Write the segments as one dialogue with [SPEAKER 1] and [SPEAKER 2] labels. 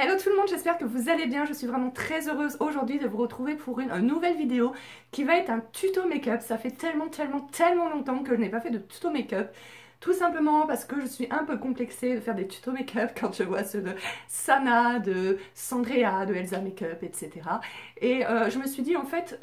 [SPEAKER 1] Hello tout le monde, j'espère que vous allez bien. Je suis vraiment très heureuse aujourd'hui de vous retrouver pour une nouvelle vidéo qui va être un tuto make-up. Ça fait tellement longtemps que je n'ai pas fait de tuto make-up. Tout simplement parce que je suis un peu complexée de faire des tutos make-up quand je vois ceux de Sana, de Sandrea, de Elsa Makeup, etc. Et je me suis dit en fait,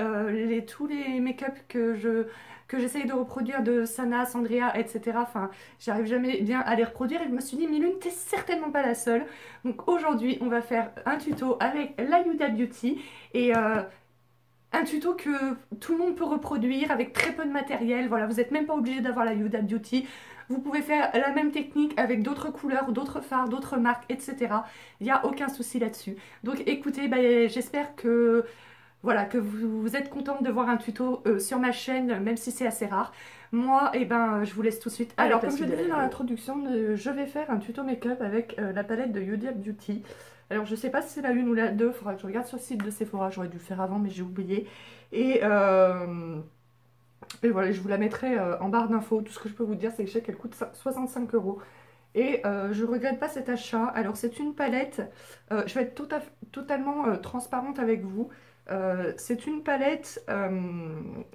[SPEAKER 1] tous les make-up que j'essaye de reproduire de Sana, Sandrea, etc. Enfin, j'arrive jamais bien à les reproduire et je me suis dit, Miloune, t'es certainement pas la seule. Donc aujourd'hui, on va faire un tuto avec la Huda Beauty et un tuto que tout le monde peut reproduire avec très peu de matériel. Voilà, vous n'êtes même pas obligé d'avoir la Huda Beauty. Vous pouvez faire la même technique avec d'autres couleurs, d'autres fards, d'autres marques, etc. Il n'y a aucun souci là-dessus. Donc écoutez, j'espère que voilà, que vous êtes contente de voir un tuto sur ma chaîne, même si c'est assez rare. Moi, je vous laisse tout de suite. Alors, comme je disais dans l'introduction, je vais faire un tuto make-up avec la palette de Huda Beauty. Alors, je sais pas si c'est la 1 ou la 2, il faudra que je regarde sur le site de Sephora, j'aurais dû le faire avant, mais j'ai oublié. Et voilà, je vous la mettrai en barre d'infos. Tout ce que je peux vous dire, c'est que je sais qu'elle coûte 65 €. Et je regrette pas cet achat. Alors, c'est une palette, je vais être totalement transparente avec vous. C'est une palette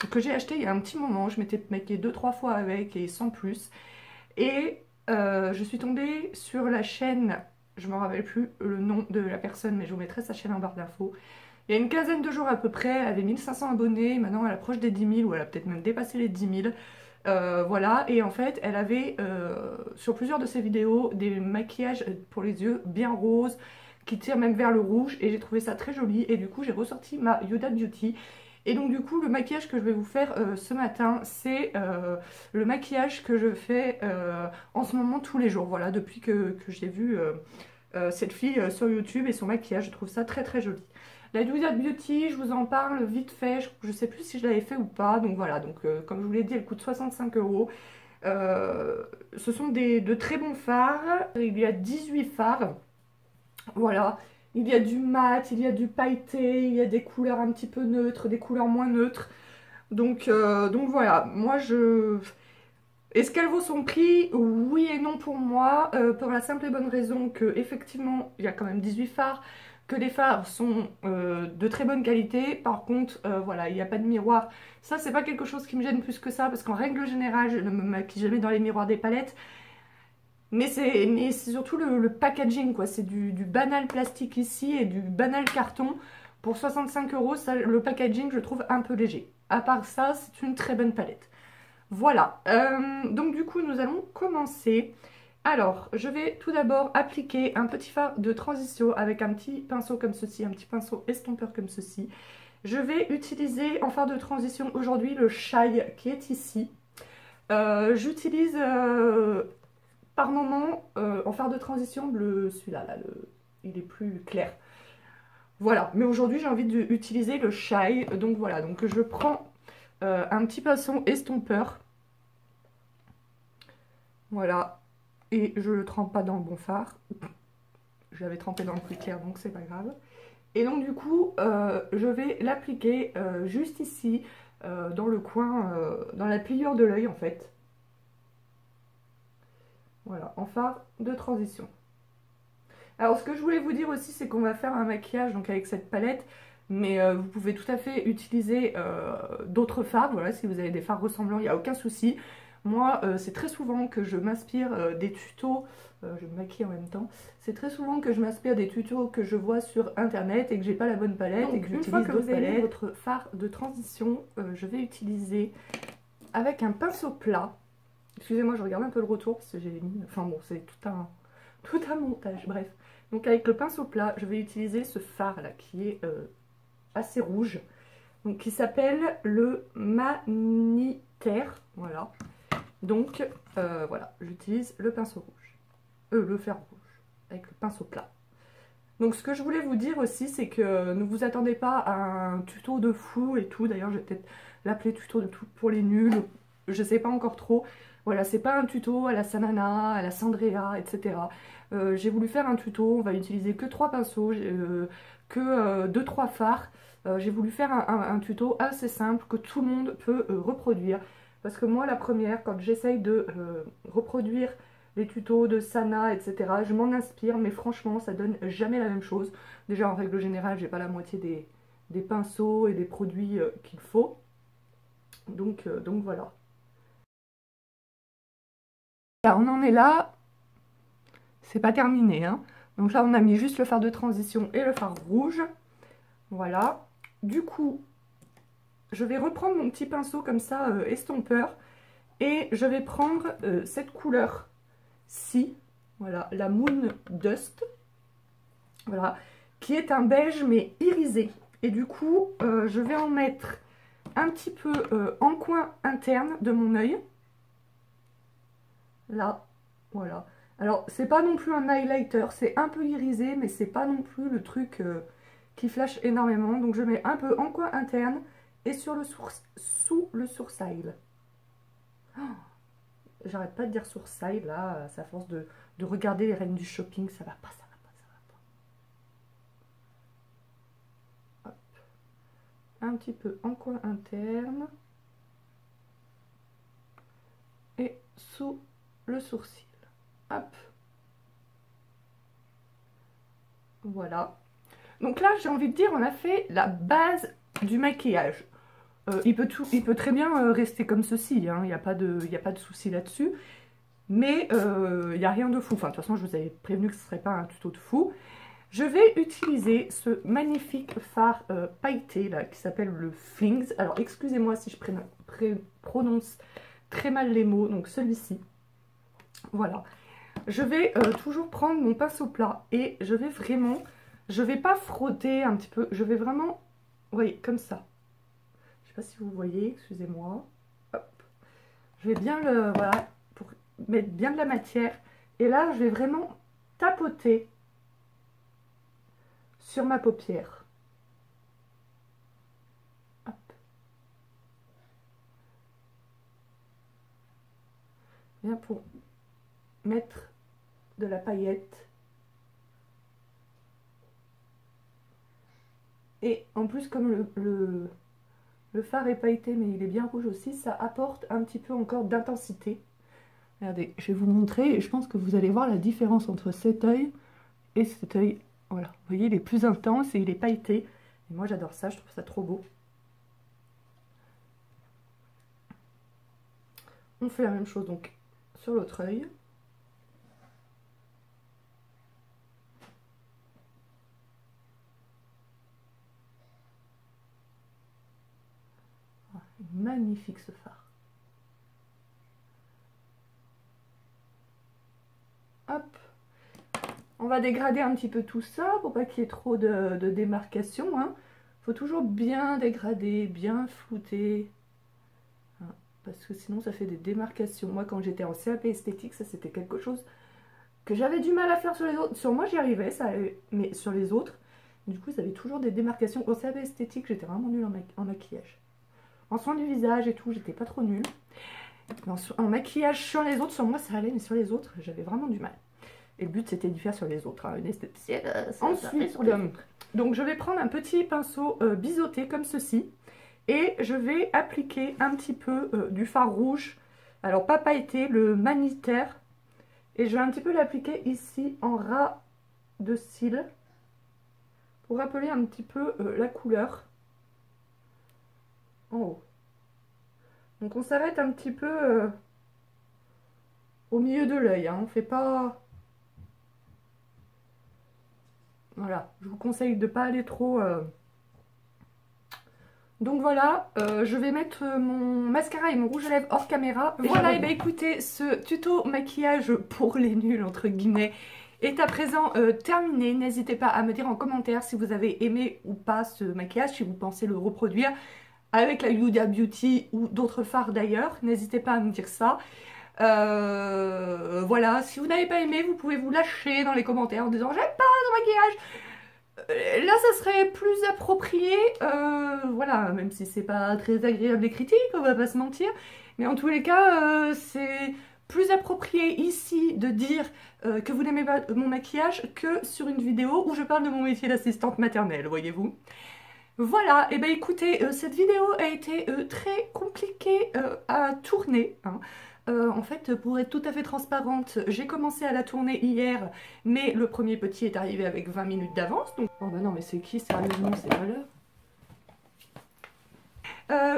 [SPEAKER 1] que j'ai achetée il y a un petit moment. Je m'étais maquillée 2-3 fois avec et sans plus. Et je suis tombée sur la chaîne, je ne me rappelle plus le nom de la personne, mais je vous mettrai sa chaîne en barre d'infos. Il y a une quinzaine de jours à peu près, elle avait 1500 abonnés, maintenant elle approche des 10 000 ou elle a peut-être même dépassé les 10 000. Voilà, et en fait elle avait sur plusieurs de ses vidéos des maquillages pour les yeux bien roses qui tirent même vers le rouge et j'ai trouvé ça très joli et du coup j'ai ressorti ma Huda Beauty. Et donc du coup le maquillage que je vais vous faire ce matin, c'est le maquillage que je fais en ce moment tous les jours. Voilà, depuis que j'ai vu cette fille sur YouTube et son maquillage, je trouve ça très joli. La Huda Beauty, je vous en parle vite fait, je sais plus si je l'avais fait ou pas, donc voilà, donc comme je vous l'ai dit, elle coûte 65 €. Ce sont de très bons fards, il y a 18 fards, voilà, il y a du mat, il y a du pailleté, il y a des couleurs un petit peu neutres, des couleurs moins neutres, donc voilà, moi je... Est-ce qu'elle vaut son prix? Oui et non pour moi, pour la simple et bonne raison que effectivement il y a quand même 18 fards, que les fards sont de très bonne qualité. Par contre, voilà, il n'y a pas de miroir. Ça, c'est pas quelque chose qui me gêne plus que ça, parce qu'en règle générale, je ne me maquille jamais dans les miroirs des palettes. Mais c'est surtout le packaging, quoi. C'est du banal plastique ici et du banal carton. Pour 65 €, ça, le packaging, je trouve un peu léger. À part ça, c'est une très bonne palette. Voilà, donc du coup nous allons commencer. Alors je vais tout d'abord appliquer un petit fard de transition avec un petit pinceau comme ceci, un petit pinceau estompeur comme ceci. Je vais utiliser en fard de transition aujourd'hui le Shy qui est ici. J'utilise par moment en fard de transition celui-là, là, il est plus clair. Voilà, mais aujourd'hui j'ai envie d'utiliser le Shy, donc voilà, donc je prends un petit pinceau estompeur. Voilà, et je le trempe pas dans le bon fard. Je l'avais trempé dans le plus clair, donc c'est pas grave. Et donc du coup, je vais l'appliquer juste ici, dans le coin, dans la pliure de l'œil en fait. Voilà, en fard de transition. Alors ce que je voulais vous dire aussi, c'est qu'on va faire un maquillage donc avec cette palette, mais vous pouvez tout à fait utiliser d'autres fards. Voilà, si vous avez des fards ressemblants, il n'y a aucun souci. Moi, c'est très souvent que je m'inspire des tutos, je me maquille en même temps, c'est très souvent que je m'inspire des tutos que je vois sur internet et que j'ai pas la bonne palette. Donc, et que j'utilise d'autres palettes. Votre fard de transition, je vais utiliser avec un pinceau plat. Excusez-moi, je regarde un peu le retour parce que j'ai mis... Enfin bon, c'est tout un montage, bref. Donc avec le pinceau plat, je vais utiliser ce fard là qui est assez rouge, donc qui s'appelle le Manitaire, voilà. Donc voilà, j'utilise le pinceau rouge, le fer rouge, avec le pinceau plat. Donc ce que je voulais vous dire aussi, c'est que ne vous attendez pas à un tuto de fou et tout. D'ailleurs, je vais peut-être l'appeler tuto de tout pour les nuls, je sais pas encore trop. Voilà, c'est pas un tuto à la Sanana, à la Sandrea, etc. J'ai voulu faire un tuto, on va utiliser que 3 pinceaux, que 2-3 fards. J'ai voulu faire un tuto assez simple que tout le monde peut reproduire. Parce que moi, la première, quand j'essaye de reproduire les tutos de Sana, etc. Je m'en inspire, mais franchement, ça donne jamais la même chose. Déjà, en règle générale, j'ai pas la moitié des pinceaux et des produits qu'il faut. Donc voilà. Là, on en est là. C'est pas terminé, hein. Donc là, on a mis juste le fard de transition et le fard rouge. Voilà. Du coup, je vais reprendre mon petit pinceau comme ça, estompeur. Et je vais prendre cette couleur-ci. Voilà, la Moon Dust. Voilà, qui est un beige mais irisé. Et du coup, je vais en mettre un petit peu en coin interne de mon œil. Là, voilà. Alors, c'est pas non plus un highlighter, c'est un peu irisé, mais c'est pas non plus le truc qui flash énormément. Donc, je mets un peu en coin interne et sur le sous le sourcil. Oh, j'arrête pas de dire sourcil, là, à force de regarder les reines du shopping, ça va pas, ça va pas, ça va pas. Hop. Un petit peu en coin interne et sous le sourcil. Hop. Voilà. Donc là, j'ai envie de dire, on a fait la base du maquillage. Il peut très bien rester comme ceci, hein. Il n'y a pas de souci là-dessus. Mais il n'y a rien de fou. Enfin, de toute façon, je vous avais prévenu que ce ne serait pas un tuto de fou. Je vais utiliser ce magnifique fard pailleté là, qui s'appelle le Flings. Alors, excusez-moi si je prononce très mal les mots. Donc, celui-ci. Voilà. Je vais toujours prendre mon pinceau plat et je vais vraiment, je vais pas frotter un petit peu, je vais vraiment, vous voyez, comme ça. Je sais pas si vous voyez, excusez-moi. Hop. Je vais bien le, voilà, pour mettre bien de la matière. Et là, je vais vraiment tapoter sur ma paupière. Hop. Bien pour mettre de la paillette. Et en plus, comme le fard est pailleté, mais il est bien rouge aussi, ça apporte un petit peu encore d'intensité. Regardez, je vais vous montrer et je pense que vous allez voir la différence entre cet œil et cet œil. Voilà, vous voyez, il est plus intense et il est pailleté. Et moi, j'adore ça, je trouve ça trop beau. On fait la même chose donc sur l'autre œil. Magnifique ce fard. Hop. On va dégrader un petit peu tout ça pour pas qu'il y ait trop de démarcation. Hein. Faut toujours bien dégrader, bien flouter. Hein, parce que sinon ça fait des démarcations. Moi quand j'étais en CAP esthétique, ça c'était quelque chose que j'avais du mal à faire sur les autres. Sur moi j'y arrivais, ça, mais sur les autres, du coup ça avait toujours des démarcations. Au CAP esthétique, j'étais vraiment nulle en maquillage. En soins du visage et tout, j'étais pas trop nulle. En maquillage sur les autres, sur moi ça allait, mais sur les autres, j'avais vraiment du mal. Et le but c'était d'y faire sur les autres, hein, une esthéticienne. Ensuite, donc je vais prendre un petit pinceau biseauté comme ceci. Et je vais appliquer un petit peu du fard rouge. Alors pas pailleté, le Manitaire. Et je vais un petit peu l'appliquer ici en ras de cils. Pour rappeler un petit peu la couleur. En haut. Donc on s'arrête un petit peu au milieu de l'œil. Hein. On fait pas... Voilà, je vous conseille de ne pas aller trop... Donc voilà, je vais mettre mon mascara et mon rouge à lèvres hors caméra. Voilà, et bien écoutez, ce tuto maquillage pour les nuls, entre guillemets, est à présent terminé. N'hésitez pas à me dire en commentaire si vous avez aimé ou pas ce maquillage, si vous pensez le reproduire avec la Huda Beauty ou d'autres fards d'ailleurs. N'hésitez pas à me dire ça. Voilà, si vous n'avez pas aimé, vous pouvez vous lâcher dans les commentaires en disant j'aime pas ce maquillage. Là, ça serait plus approprié, voilà, même si c'est pas très agréable les critiques, on va pas se mentir. Mais en tous les cas, c'est plus approprié ici de dire que vous n'aimez pas mon maquillage que sur une vidéo où je parle de mon métier d'assistante maternelle, voyez-vous. Voilà, et bien écoutez, cette vidéo a été très compliquée à tourner, hein. En fait, pour être tout à fait transparente, j'ai commencé à la tourner hier, mais le premier petit est arrivé avec 20 minutes d'avance. Donc... Oh bah non, mais c'est qui sérieusement, c'est pas l'heure.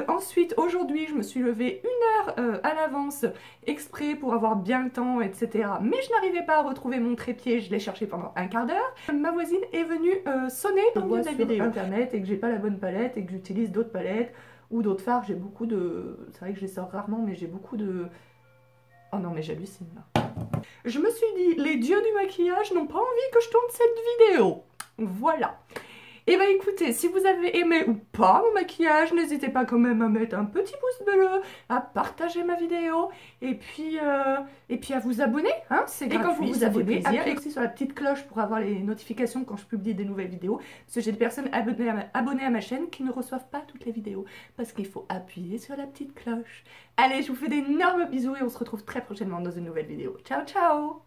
[SPEAKER 1] Ensuite, aujourd'hui, je me suis levée 1 heure à l'avance, exprès pour avoir bien le temps, etc. Mais je n'arrivais pas à retrouver mon trépied, je l'ai cherché pendant un quart d'heure. Ma voisine est venue sonner dans la vidéo internet et que j'ai pas la bonne palette et que j'utilise d'autres palettes ou d'autres fards. J'ai beaucoup de... C'est vrai que je les sors rarement, mais j'ai beaucoup de... Oh non, mais j'hallucine là. Je me suis dit, les dieux du maquillage n'ont pas envie que je tourne cette vidéo. Voilà. Et bah écoutez, si vous avez aimé ou pas mon maquillage, n'hésitez pas quand même à mettre un petit pouce bleu, à partager ma vidéo, et puis à vous abonner, hein, c'est gratuit. Et quand vous vous abonnez, appuyez aussi sur la petite cloche pour avoir les notifications quand je publie des nouvelles vidéos, parce que j'ai des personnes abonnées à ma chaîne qui ne reçoivent pas toutes les vidéos, parce qu'il faut appuyer sur la petite cloche. Allez, je vous fais d'énormes bisous et on se retrouve très prochainement dans une nouvelle vidéo. Ciao, ciao!